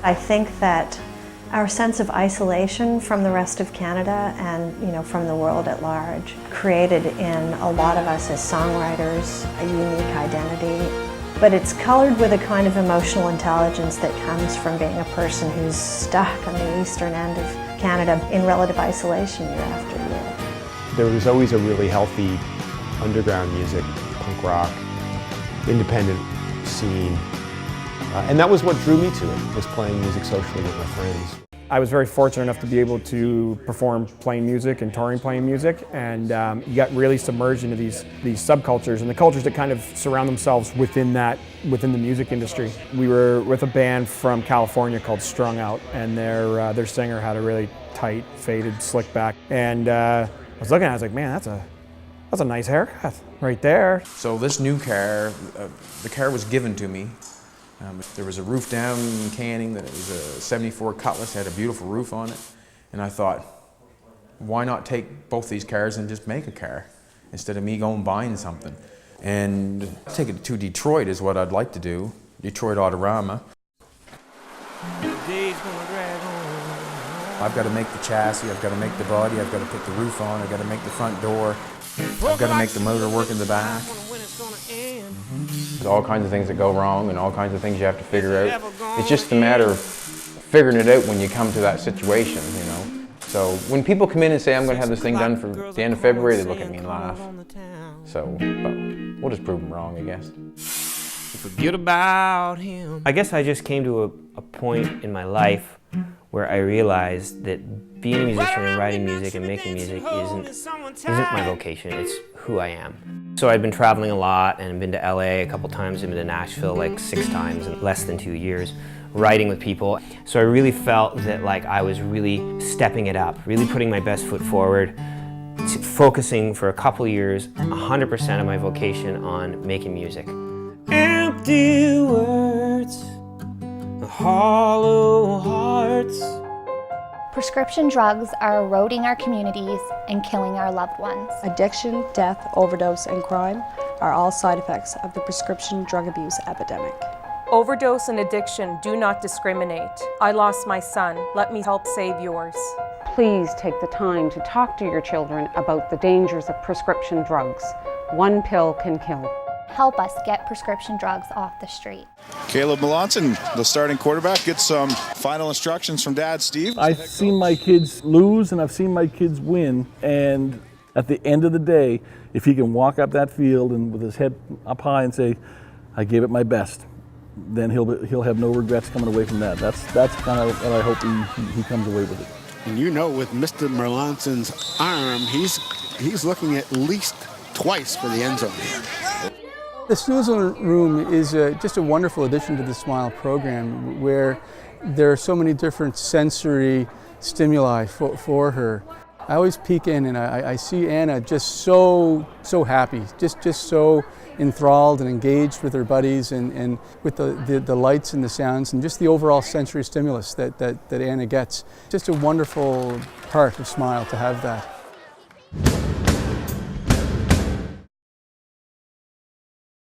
I think that our sense of isolation from the rest of Canada and, from the world at large created in a lot of us as songwriters a unique identity. But it's colored with a kind of emotional intelligence that comes from being a person who's stuck on the eastern end of Canada in relative isolation year after year. There was always a really healthy underground music, punk rock, independent scene. And that was what drew me to it, was playing music socially with my friends. I was very fortunate enough to be able to perform playing music and touring playing music, and you got really submerged into these subcultures and the cultures that kind of surround themselves within the music industry. We were with a band from California called Strung Out, and their singer had a really tight, faded, slick back, and I was looking at it, I was like, man, that's a nice haircut right there. So this new car, the car was given to me. There was a roof down canning, that it was a 74 Cutlass, had a beautiful roof on it. And I thought, why not take both these cars and just make a car instead of me going buying something? And take it to Detroit is what I'd like to do, Detroit Autorama. I've got to make the chassis, I've got to make the body, I've got to put the roof on, I've got to make the front door, I've got to make the motor work in the back. There's all kinds of things that go wrong and all kinds of things you have to figure out. It's just a matter of figuring it out when you come to that situation, So when people come in and say, I'm going to have this thing done for the end of February, they look at me and laugh. So, but we'll just prove them wrong, I guess. Forget about him. I guess I just came to a point in my life where I realized that being a musician and writing music and making music isn't my vocation, it's who I am. So I've been traveling a lot and been to LA a couple times, and been to Nashville like 6 times in less than 2 years, writing with people. So I really felt that I was really stepping it up, really putting my best foot forward, focusing for a couple years, 100% of my vocation on making music. Empty words, hollow hearts. Prescription drugs are eroding our communities and killing our loved ones. Addiction, death, overdose, and crime are all side effects of the prescription drug abuse epidemic. Overdose and addiction do not discriminate. I lost my son. Let me help save yours. Please take the time to talk to your children about the dangers of prescription drugs. One pill can kill. Help us get prescription drugs off the street. Caleb Melanson, the starting quarterback, gets some final instructions from Dad, Steve. I've seen my kids lose and I've seen my kids win, and at the end of the day, if he can walk up that field and with his head up high and say, I gave it my best, then he'll have no regrets coming away from that. That's kind of what I hope he comes away with it. And with Mr. Merlanson's arm, he's looking at least twice for the end zone. The Snoozle Room is just a wonderful addition to the SMILE program, where there are so many different sensory stimuli for her. I always peek in and I see Anna just so happy, just so enthralled and engaged with her buddies and with the lights and the sounds and just the overall sensory stimulus that Anna gets. Just a wonderful part of SMILE to have that.